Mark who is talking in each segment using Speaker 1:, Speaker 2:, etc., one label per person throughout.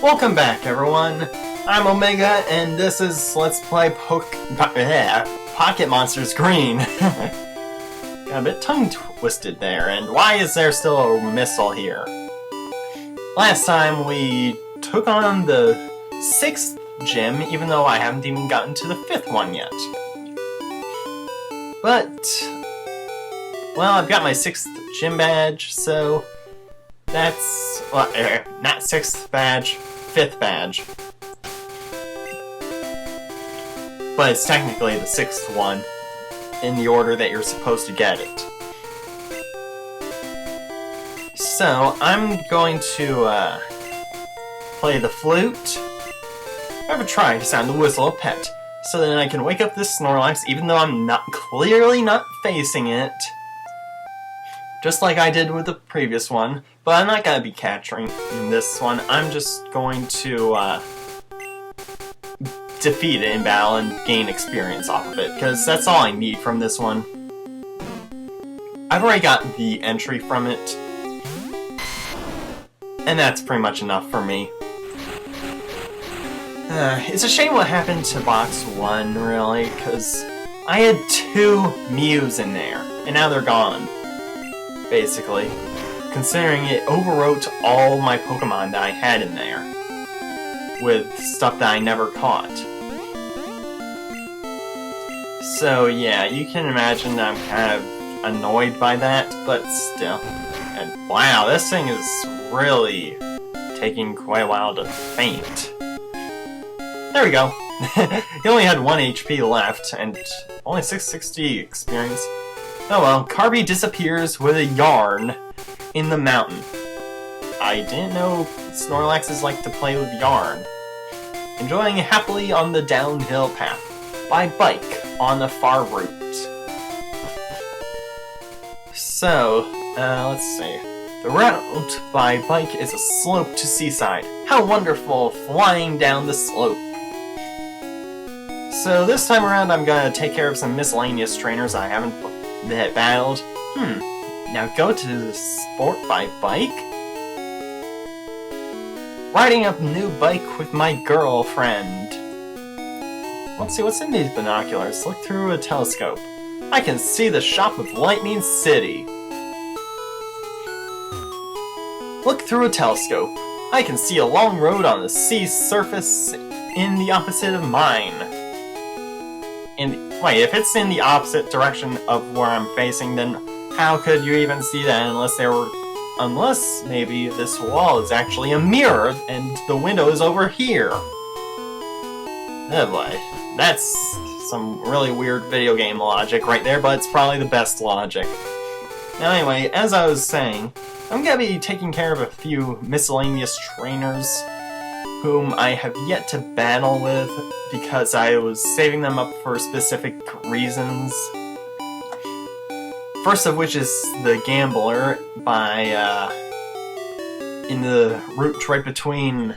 Speaker 1: Welcome back, everyone. I'm Omega, and this is Let's Play Pocket Monsters Green. Got a bit tongue-twisted there, and why is there still a missile here? Last time we took on the 6th gym, even though I haven't even gotten to the 5th one yet. But, well, I've got my 6th gym badge, so that's, well, not 6th badge, 5th badge. But it's technically the 6th one, in the order that you're supposed to get it. So, I'm going to, play the flute. I have a try to sound the whistle of pet, so then I can wake up this Snorlax even though I'm clearly not facing it. Just like I did with the previous one, but I'm not going to be capturing this one. I'm just going to defeat it in battle and gain experience off of it, because that's all I need from this one. I've already got the entry from it, and that's pretty much enough for me. It's a shame what happened to Box 1, really, because I had 2 Mews in there, and now they're gone. Basically, considering it overwrote all my Pokemon that I had in there with stuff that I never caught. So yeah, you can imagine that I'm kind of annoyed by that, but still. And wow, this thing is really taking quite a while to faint. There we go. He only had 1 HP left, and only 660 experience. Oh well, Kirby disappears with a yarn in the mountain. I didn't know Snorlaxes like to play with yarn. Enjoying happily on the downhill path, by bike on the far route. So, let's see. The route by bike is a slope to seaside. How wonderful, flying down the slope. So this time around I'm gonna take care of some miscellaneous trainers I haven't battled. Now go to the sport by bike? Riding up new bike with my girlfriend. Let's see what's in these binoculars. Look through a telescope. I can see the shop of Lightning City. Look through a telescope. I can see a long road on the sea surface in the opposite of mine. Wait, if it's in the opposite direction of where I'm facing, then how could you even see that unless maybe this wall is actually a mirror and the window is over here. Oh boy, that's some really weird video game logic right there, but it's probably the best logic. Now anyway, as I was saying, I'm gonna be taking care of a few miscellaneous trainers whom I have yet to battle with because I was saving them up for specific reasons. First of which is the Gambler by, in the route right between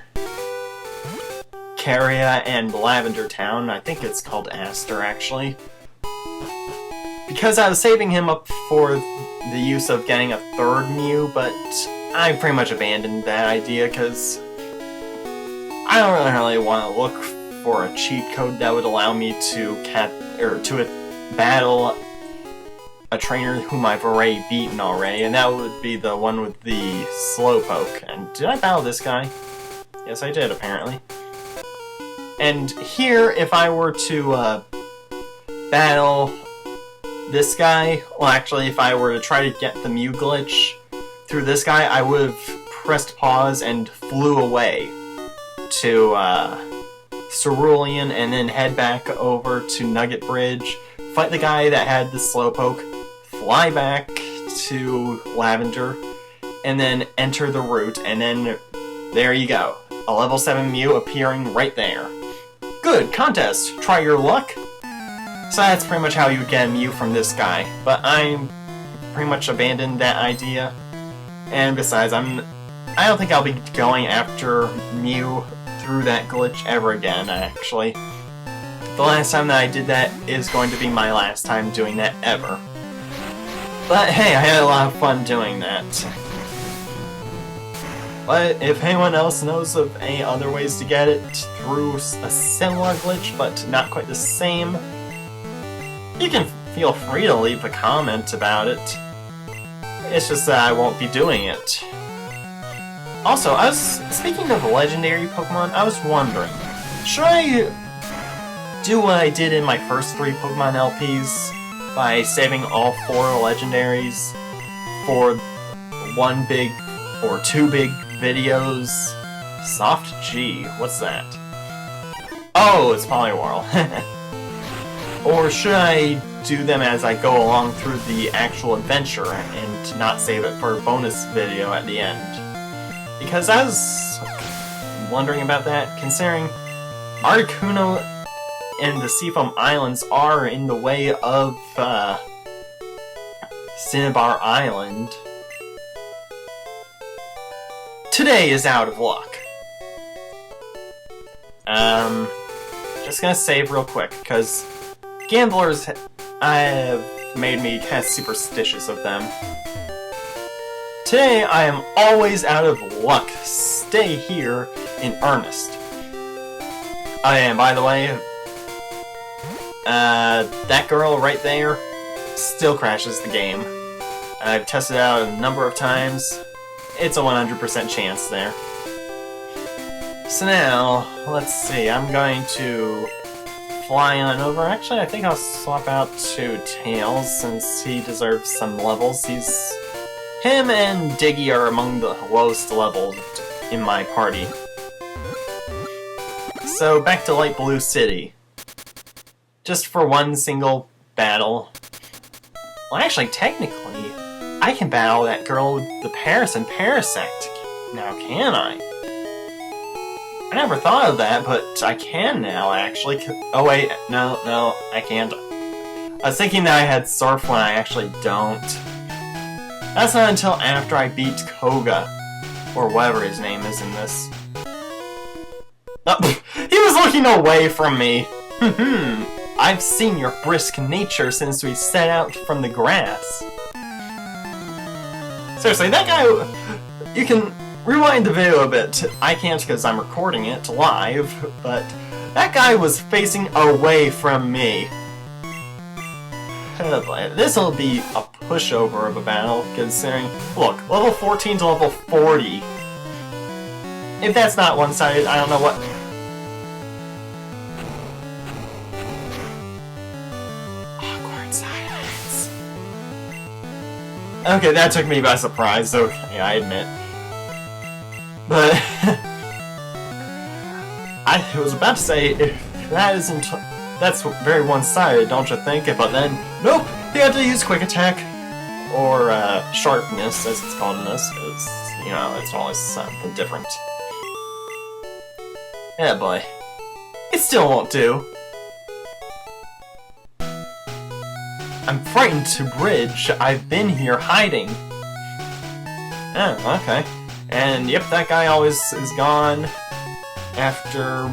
Speaker 1: Caria and Lavender Town. I think it's called Aster, actually. Because I was saving him up for the use of getting a 3rd Mew, but I pretty much abandoned that idea because I don't really want to look for a cheat code that would allow me to battle a trainer whom I've already beaten and that would be the one with the Slowpoke. And did I battle this guy? Yes, I did, apparently. And here, if I were to battle this guy, well actually, if I were to try to get the Mew glitch through this guy, I would have pressed pause and flew away to Cerulean and then head back over to Nugget Bridge, fight the guy that had the Slowpoke, fly back to Lavender, and then enter the route, and then there you go. A level 7 Mew appearing right there. Good, contest! Try your luck? So that's pretty much how you would get a Mew from this guy, but I'm pretty much abandoned that idea. And besides, I don't think I'll be going after Mew through that glitch ever again, actually. The last time that I did that is going to be my last time doing that ever. But hey, I had a lot of fun doing that. But if anyone else knows of any other ways to get it through a similar glitch, but not quite the same, you can feel free to leave a comment about it. It's just that I won't be doing it. Also, speaking of legendary Pokemon, I was wondering, should I do what I did in my first 3 Pokemon LPs by saving all 4 legendaries for 1 big or 2 big videos? Soft G, what's that? Oh, it's Poliwhirl. Or should I do them as I go along through the actual adventure and not save it for a bonus video at the end? Because I was wondering about that, considering Articuno and the Seafoam Islands are in the way of Cinnabar Island. Today is out of luck. Just gonna save real quick, because gamblers have made me kind of superstitious of them. Today I am always out of luck. Stay here in earnest. Oh, and by the way, that girl right there still crashes the game. I've tested it out a number of times. It's a 100% chance there. So now, let's see, I'm going to fly on over. Actually, I think I'll swap out to Tails since he deserves some levels. Him and Diggy are among the lowest levels in my party. So back to Light Blue City. Just for one single battle. Well, actually, technically, I can battle that girl with the Paris and Parasect. Now, can I? I never thought of that, but I can now, actually. Oh wait, no, I can't. I was thinking that I had Surf when I actually don't. That's not until after I beat Koga, or whatever his name is in this. Oh, he was looking away from me! I've seen your brisk nature since we set out from the grass. Seriously, that guy... You can rewind the video a bit. I can't because I'm recording it live, but that guy was facing away from me. This'll be a pushover of a battle, considering... Look, level 14 to level 40. If that's not one-sided, I don't know what... Awkward silence. Okay, that took me by surprise, okay, I admit. But... I was about to say, if that isn't... That's very one-sided, don't you think? But then, nope! You have to use Quick Attack, or Sharpness, as it's called in this, because, you know, it's always something different. Yeah, boy. It still won't do. I'm frightened to bridge. I've been here hiding. Oh, okay. And yep, that guy always is gone after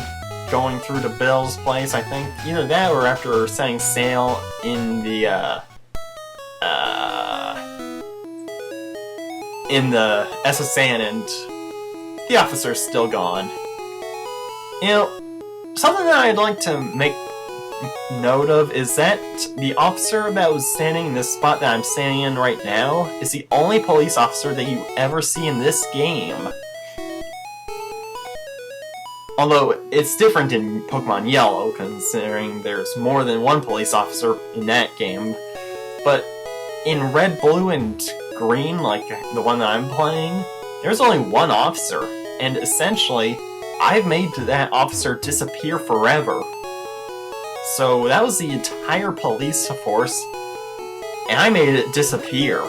Speaker 1: going through to Bill's place, I think. Either that or after setting sail in the SSN, and the officer's still gone. You know, something that I'd like to make note of is that the officer that was standing in this spot that I'm standing in right now is the only police officer that you ever see in this game. Although, it's different in Pokemon Yellow, considering there's more than one police officer in that game. But in Red, Blue, and Green, like the one that I'm playing, there's only one officer, and essentially, I've made that officer disappear forever. So that was the entire police force, and I made it disappear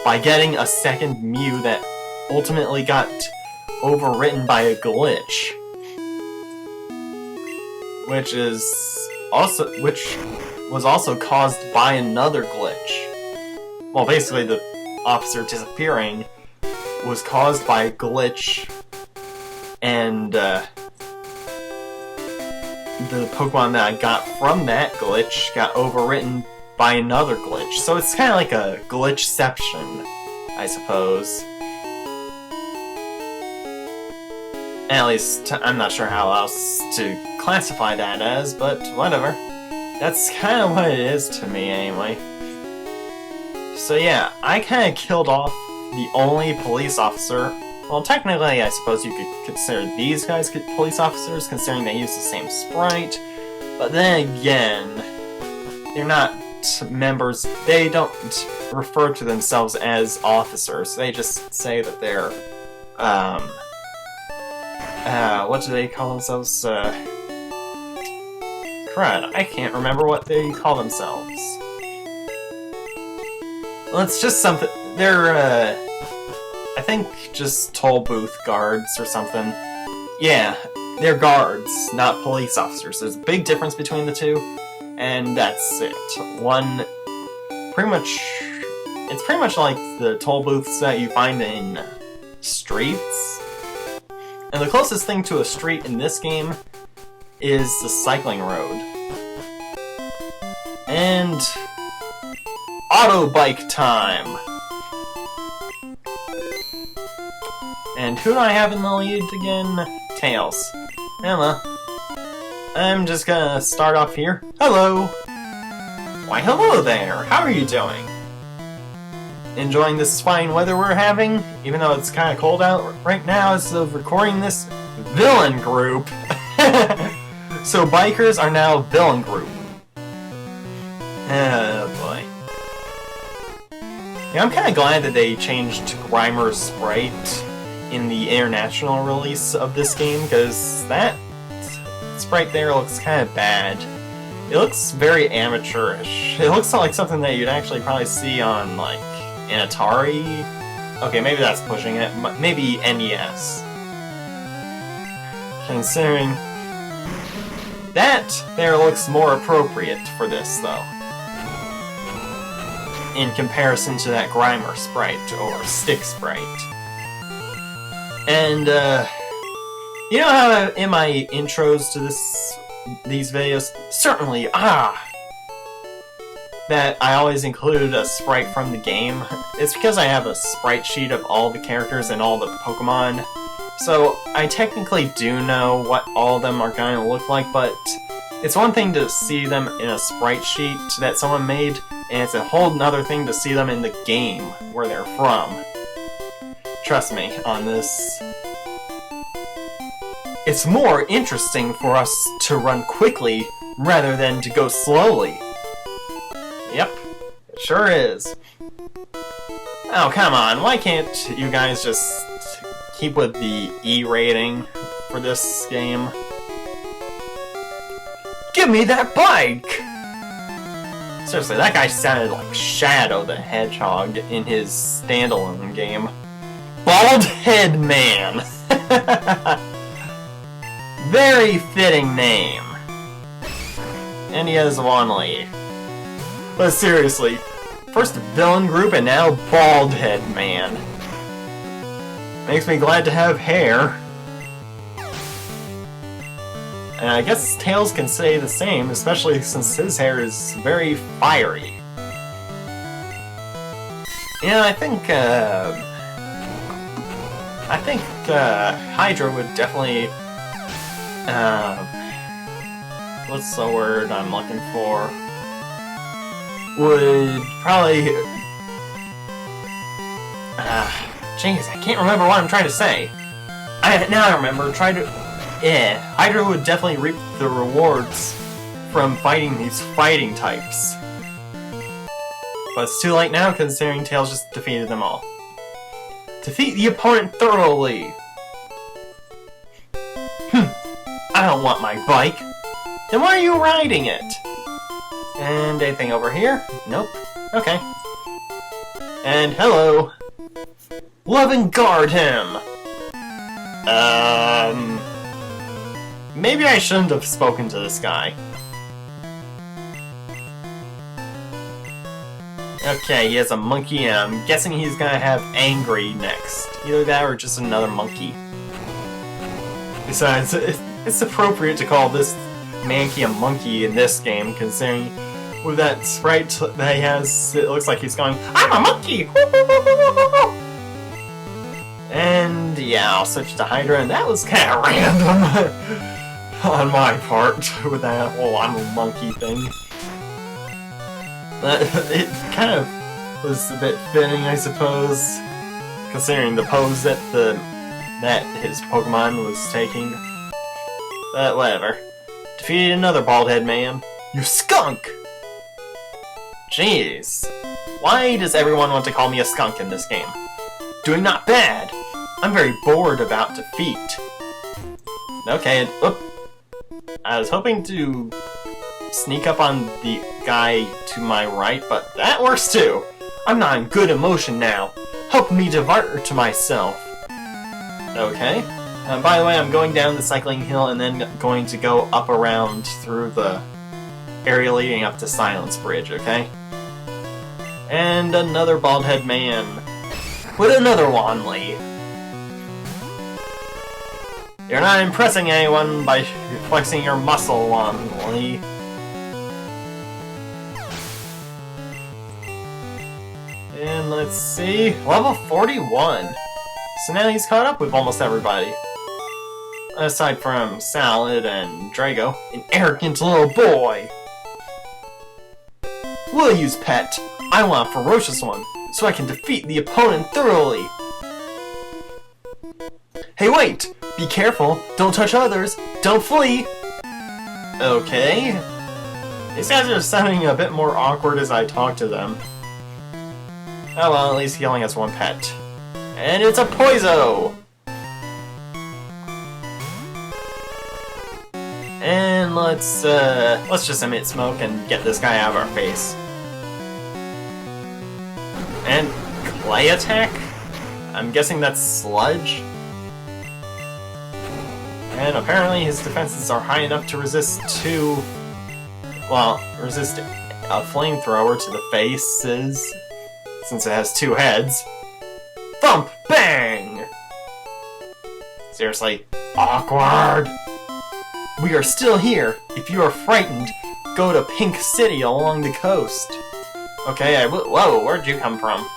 Speaker 1: by getting a second Mew that ultimately got overwritten by a glitch. Which was also caused by another glitch. Well, basically the officer disappearing was caused by a glitch, and the Pokemon that I got from that glitch got overwritten by another glitch. So it's kind of like a glitchception, I suppose. At least, I'm not sure how else to classify that as, but whatever. That's kind of what it is to me, anyway. So yeah, I kind of killed off the only police officer. Well, technically, I suppose you could consider these guys police officers, considering they use the same sprite. But then again, they're not members. They don't refer to themselves as officers. They just say that they're, what do they call themselves? Crud, I can't remember what they call themselves. Well, it's just something. They're, I think just toll booth guards or something. Yeah, they're guards, not police officers. There's a big difference between the two, and that's it. One, it's pretty much like the toll booths that you find in streets. And the closest thing to a street in this game is the cycling road. And auto bike time! And who do I have in the lead again? Tails. Hello. I'm just gonna start off here. Hello! Why hello there! How are you doing? Enjoying this fine weather we're having? Even though it's kinda cold out right now as of recording this villain group. So bikers are now villain group. Oh boy. Yeah, I'm kinda glad that they changed Grimer's sprite in the international release of this game, because that sprite there looks kind of bad. It looks very amateurish. It looks like something that you'd actually probably see on, like, an Atari. Okay, maybe that's pushing it. Maybe NES. Considering that there looks more appropriate for this, though, in comparison to that Grimer sprite, or Stick sprite. And, you know how in my intros to these videos, certainly, that I always include a sprite from the game? It's because I have a sprite sheet of all the characters and all the Pokemon, so I technically do know what all of them are going to look like, but it's one thing to see them in a sprite sheet that someone made, and it's a whole nother thing to see them in the game where they're from. Trust me on this. It's more interesting for us to run quickly rather than to go slowly. Yep, it sure is. Oh, come on, why can't you guys just keep with the E rating for this game? Give me that bike! Seriously, that guy sounded like Shadow the Hedgehog in his standalone game. Baldhead Man! Very fitting name. And he has one leg. But seriously, first villain group and now Baldhead Man. Makes me glad to have hair. And I guess Tails can say the same, especially since his hair is very fiery. Yeah, I think Hydra would definitely, what's the word I'm looking for? Would probably, jeez, I can't remember what I'm trying to say. Now I remember, Hydra would definitely reap the rewards from fighting these fighting types. But it's too late now, considering Tails just defeated them all. Defeat the opponent thoroughly! I don't want my bike! Then why are you riding it? And anything over here? Nope. Okay. And hello! Love and guard him! Maybe I shouldn't have spoken to this guy. Okay, he has a monkey, and I'm guessing he's gonna have Angry next. Either that or just another monkey. Besides, it's appropriate to call this Mankey a monkey in this game, considering with that sprite that he has, it looks like he's going, I'm a monkey! And yeah, I'll switch to Hydra, and that was kind of random on my part with that whole I'm a monkey thing. But it kind of was a bit fitting, I suppose, considering the pose that his Pokemon was taking. But whatever. Defeated another Baldhead Man. You skunk! Jeez. Why does everyone want to call me a skunk in this game? Doing not bad. I'm very bored about defeat. Okay, I was hoping to sneak up on the guy to my right, but that works too. I'm not in good emotion now. Help me divert to myself. Okay. By the way, I'm going down the cycling hill and then going to go up around through the area leading up to Silence Bridge, okay? And another Baldhead Man with another Wanley. You're not impressing anyone by flexing your muscle, Wanley. And let's see, level 41. So now he's caught up with almost everybody. Aside from Salad and Drago, an arrogant little boy. We'll use Pet. I want a ferocious one, so I can defeat the opponent thoroughly. Hey wait! Be careful, don't touch others, don't flee! Okay. These guys are sounding a bit more awkward as I talk to them. Oh well, at least he only has one pet. And it's a Poizo! And let's just emit smoke and get this guy out of our face. And clay attack? I'm guessing that's sludge? And apparently his defenses are high enough to resist resist a flamethrower to the faces, since it has two heads. Thump! Bang! Seriously, awkward! We are still here. If you are frightened, go to Pink City along the coast. Okay, whoa, where'd you come from?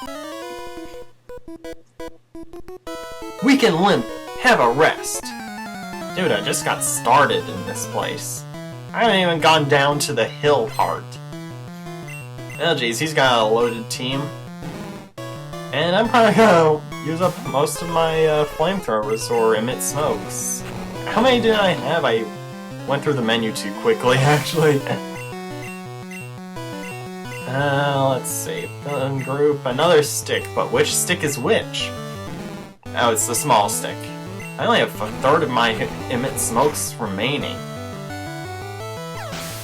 Speaker 1: We can limp. Have a rest. Dude, I just got started in this place. I haven't even gone down to the hill part. Oh jeez, he's got a loaded team. And I'm probably gonna use up most of my flamethrowers or emit smokes. How many did I have? I went through the menu too quickly, actually. Let's see. Group, another stick, but which stick is which? Oh, it's the small stick. I only have a third of my emit smokes remaining.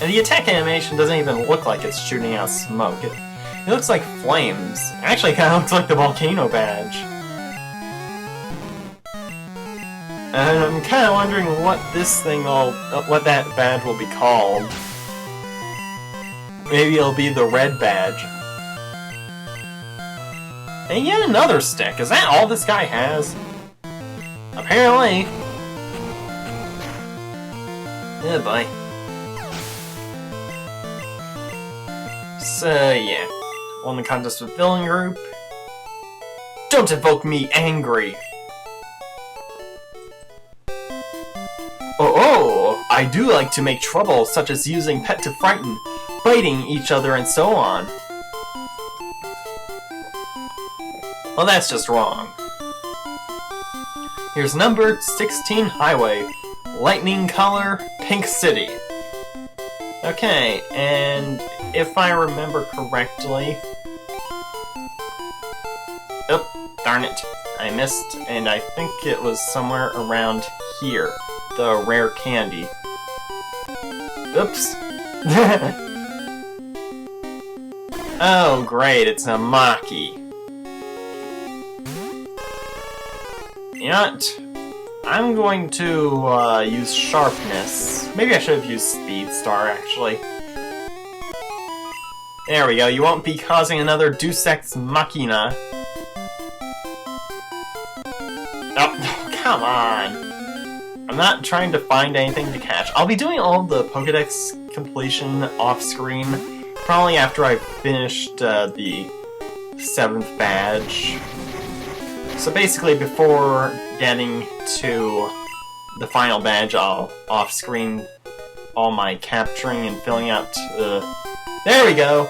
Speaker 1: And the attack animation doesn't even look like it's shooting out smoke. It looks like flames. Actually, it kind of looks like the volcano badge. And I'm kind of wondering what what that badge will be called. Maybe it'll be the red badge. And yet another stick. Is that all this guy has? Apparently. Yeah, boy. So, yeah. Won the contest with Villain Group. Don't evoke me angry! Oh, I do like to make trouble, such as using Pet to frighten, biting each other, and so on. Well, that's just wrong. Here's number 16 Highway, lightning color, Pink City. Okay, and if I remember correctly... Oh, darn it. I missed, and I think it was somewhere around here. The rare candy. Oops. Oh, great, it's a Maki. You know what? I'm going to use Sharpness. Maybe I should have used Speed Star, actually. There we go, you won't be causing another Deus Ex Machina. Oh, come on! I'm not trying to find anything to catch. I'll be doing all the Pokédex completion off-screen, probably after I've finished the 7th badge. So basically, before getting to the final badge, I'll off-screen all my capturing and filling out there we go!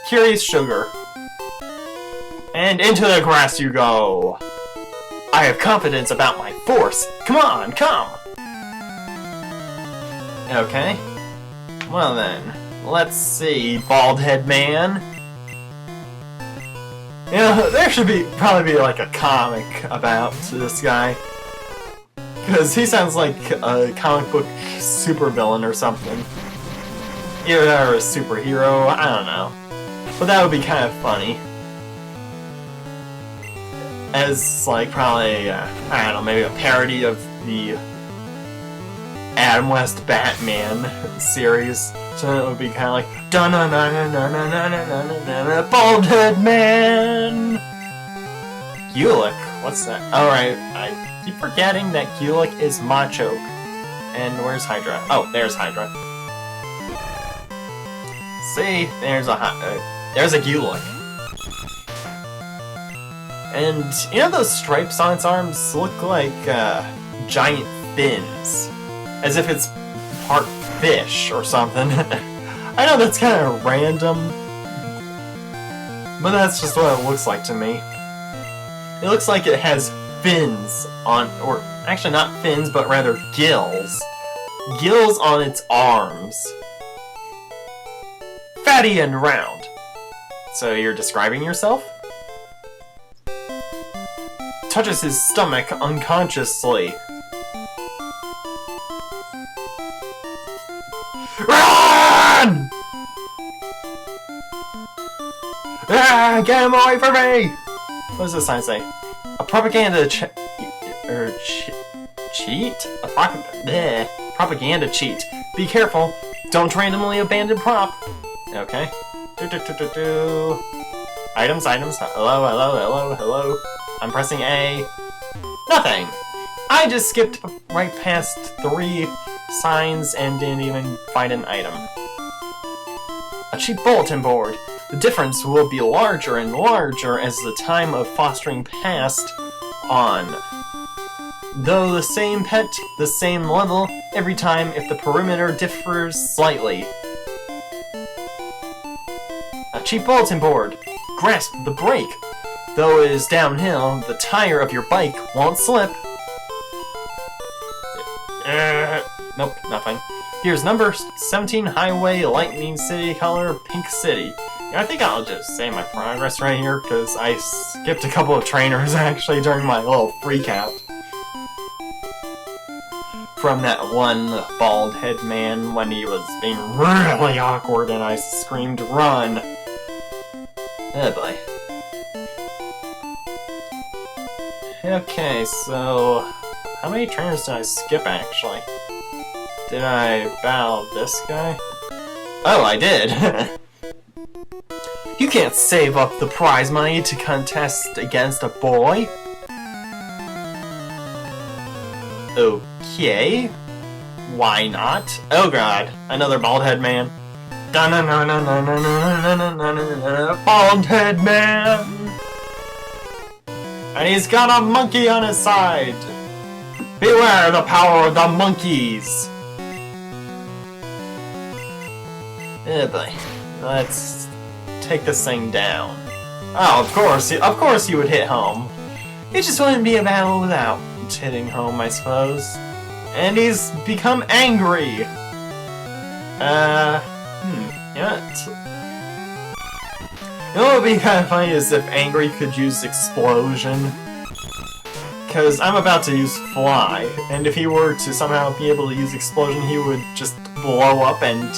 Speaker 1: Curious Sugar. And into the grass you go! I have confidence about my force! Come on, come! Okay. Well then, let's see, Baldhead Man. You know, there should probably be like a comic about this guy. Because he sounds like a comic book supervillain or something. Either that or a superhero, I don't know. But that would be kind of funny. As, like, probably, I don't know, maybe a parody of the Adam West Batman series. So it would be kind of like, Dununununununa Baldhead Man! Gulick? What's that? Alright, I keep forgetting that Gulick is Machoke. And where's Hydra? Oh, there's Hydra. See? There's a Gulick. And, you know those stripes on its arms look like, giant fins. As if it's part fish or something. I know that's kind of random, but that's just what it looks like to me. It looks like it has fins on, or actually not fins, but rather gills. Gills on its arms. Fatty and round. So you're describing yourself? Touches his stomach unconsciously. Run! Ah, get him away from me! What does this sign say? A propaganda cheat? A propaganda cheat. Be careful. Don't randomly abandon prop. Okay. Items. Hello. I'm pressing A. Nothing! I just skipped right past 3 signs and didn't even find an item. A cheap bulletin board. The difference will be larger and larger as the time of fostering passed on. Though the same pet, the same level, every time if the perimeter differs slightly. A cheap bulletin board. Grasp the brake. Though it is downhill, the tire of your bike won't slip. Nope, nothing. Here's number 17 Highway, Lightning City, color Pink City. Yeah, I think I'll just save my progress right here, because I skipped a couple of trainers actually during my little freak out. From that one Baldhead Man when he was being really awkward and I screamed, run! Oh boy. Okay, so how many trainers did I skip actually? Did I battle this guy? Oh, I did! You can't save up the prize money to contest against a boy? Okay. Why not? Oh god, another Baldhead Man. Baldhead Man! And he's got a monkey on his side! Beware the power of the monkeys! Oh boy. Let's take this thing down. Oh, of course you would hit home. It just wouldn't be a battle without hitting home, I suppose. And he's become angry! Yeah. You know what would be kind of funny is if Angry could use Explosion. Because I'm about to use Fly, and if he were to somehow be able to use Explosion, he would just blow up and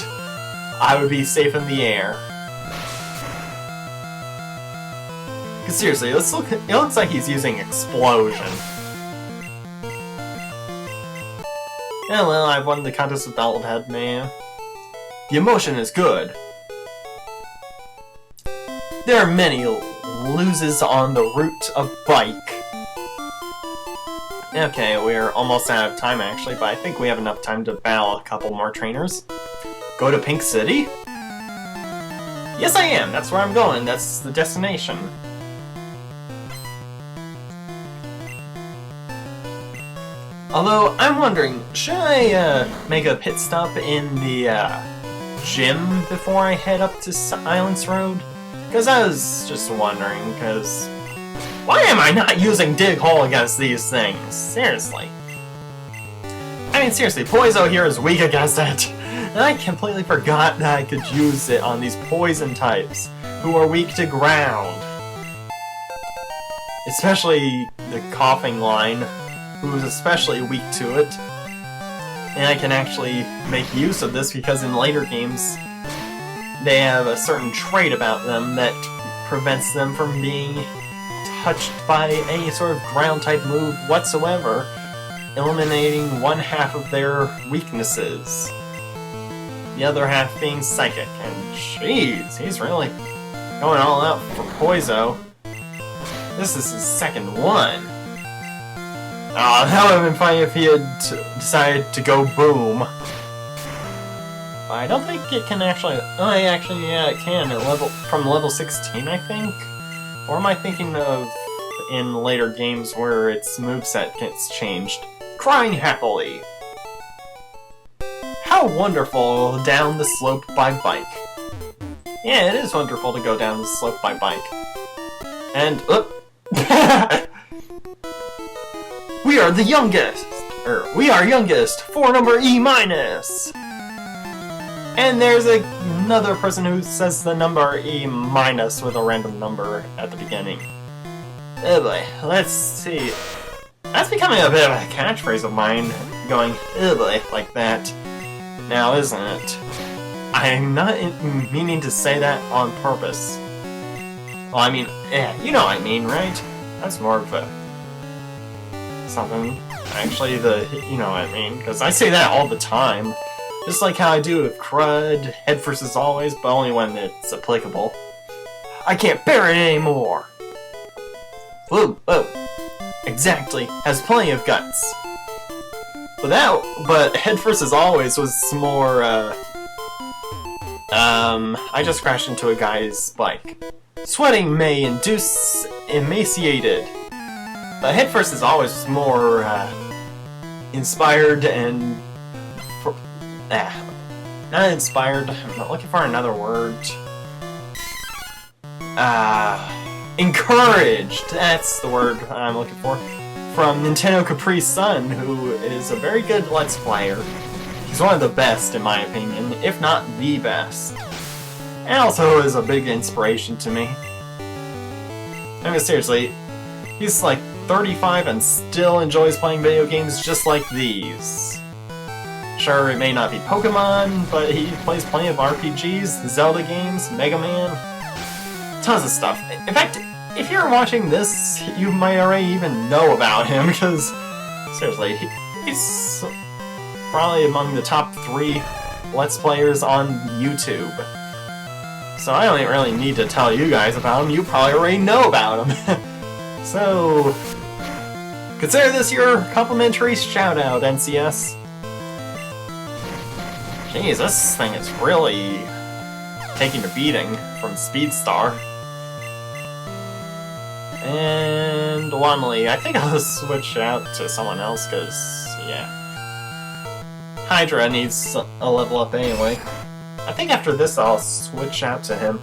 Speaker 1: I would be safe in the air. Because seriously, it looks like he's using Explosion. Yeah, well, I've won the contest with Baldhead Man. The emotion is good. There are many loses on the route of bike. Okay, we're almost out of time actually, but I think we have enough time to battle a couple more trainers. Go to Pink City? Yes, I am! That's where I'm going. That's the destination. Although, I'm wondering, should I make a pit stop in the gym before I head up to Silence Road? Because I was just wondering, because why am I not using Dig Hole against these things? Seriously. I mean, seriously, Poizo here is weak against it. And I completely forgot that I could use it on these poison types, who are weak to ground. Especially the Coughing Line, who is especially weak to it. And I can actually make use of this because in later games, they have a certain trait about them that prevents them from being touched by any sort of ground-type move whatsoever, eliminating one half of their weaknesses. The other half being psychic, and jeez, he's really going all out for Poizo. This is his second one. Aw, that would have been funny if he had decided to go boom. But I don't think it can actually... Oh, actually, yeah, it can. From level 16, I think? Or am I thinking of in later games where its moveset gets changed? Crying happily! How wonderful down the slope by bike. Yeah, it is wonderful to go down the slope by bike. And, we are the youngest! We are youngest! 4 number E-. And there's another person who says the number E- with a random number at the beginning. Oh boy, let's see. That's becoming a bit of a catchphrase of mine, going, oh boy, like that. Now, isn't it? I'm not meaning to say that on purpose. Well, I mean, yeah, you know what I mean, right? That's more of a... something. Actually, you know what I mean, because I say that all the time. Just like how I do with Crud, Head versus Always, but only when it's applicable. I can't bear it anymore! Whoa, whoa. Exactly, has plenty of guts. But Head versus Always was more, I just crashed into a guy's bike. Sweating may induce emaciated. But Head versus Always was more, inspired and... not inspired, I'm not looking for another word. Encouraged! That's the word I'm looking for. From Nintendo Capri Sun, who is a very good Let's Player. He's one of the best, in my opinion, if not the best. And also is a big inspiration to me. I mean, seriously, he's like 35 and still enjoys playing video games just like these. Sure, it may not be Pokemon, but he plays plenty of RPGs, Zelda games, Mega Man, tons of stuff. In fact, if you're watching this, you might already even know about him, because, seriously, he's probably among the top 3 Let's Players on YouTube. So I don't really need to tell you guys about him, you probably already know about him. So, consider this your complimentary shout-out, NCS. Jeez, this thing is really taking a beating from Speedstar. And Womley, I think I'll switch out to someone else, because, yeah. Hydra needs a level up anyway. I think after this I'll switch out to him.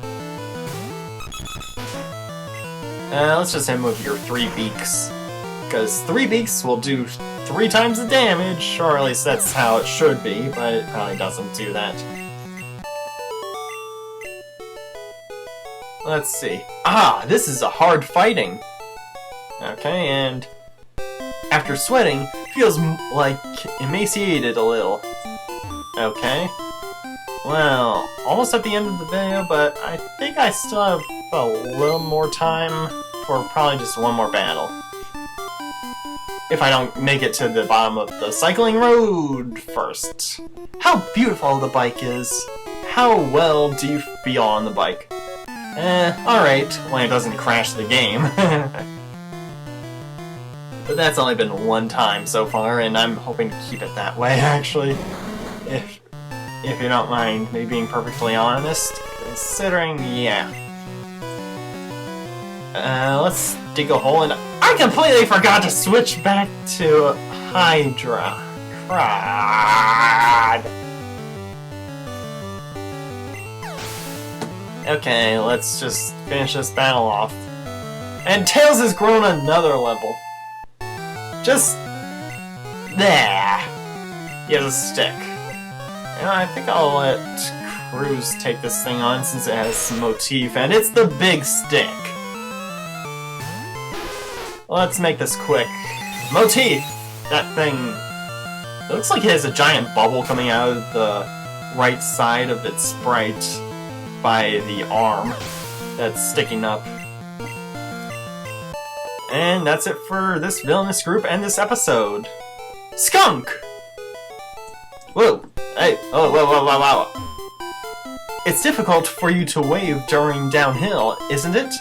Speaker 1: Let's just hit him with your 3 beaks. Because 3 beaks will do 3 times the damage, or at least that's how it should be, but it probably doesn't do that. Let's see. Ah, this is a hard fighting! Okay, and after sweating, feels like emaciated a little. Okay. Well, almost at the end of the video, but I think I still have a little more time for probably just one more battle. If I don't make it to the bottom of the cycling road first. How beautiful the bike is. How well do you feel on the bike? Alright, when it doesn't crash the game. But that's only been one time so far, and I'm hoping to keep it that way, actually. If you don't mind me being perfectly honest. Considering, yeah. Let's dig a hole, and I completely forgot to switch back to Hydra. Crud. Okay, let's just finish this battle off. And Tails has grown another level. Just... there. He has a stick. And I think I'll let Cruz take this thing on since it has some motif, and it's the big stick. Let's make this quick. Motif! That thing... it looks like it has a giant bubble coming out of the right side of its sprite by the arm that's sticking up. And that's it for this villainous group and this episode. Skunk! Whoa! Hey! Oh, whoa, whoa, whoa, whoa! It's difficult for you to wave during downhill, isn't it?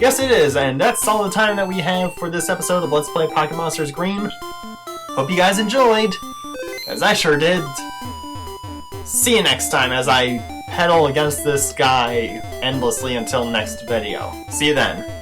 Speaker 1: Yes, it is, and that's all the time that we have for this episode of Let's Play Pocket Monsters Green. Hope you guys enjoyed, as I sure did. See you next time as I pedal against this guy endlessly until next video. See you then.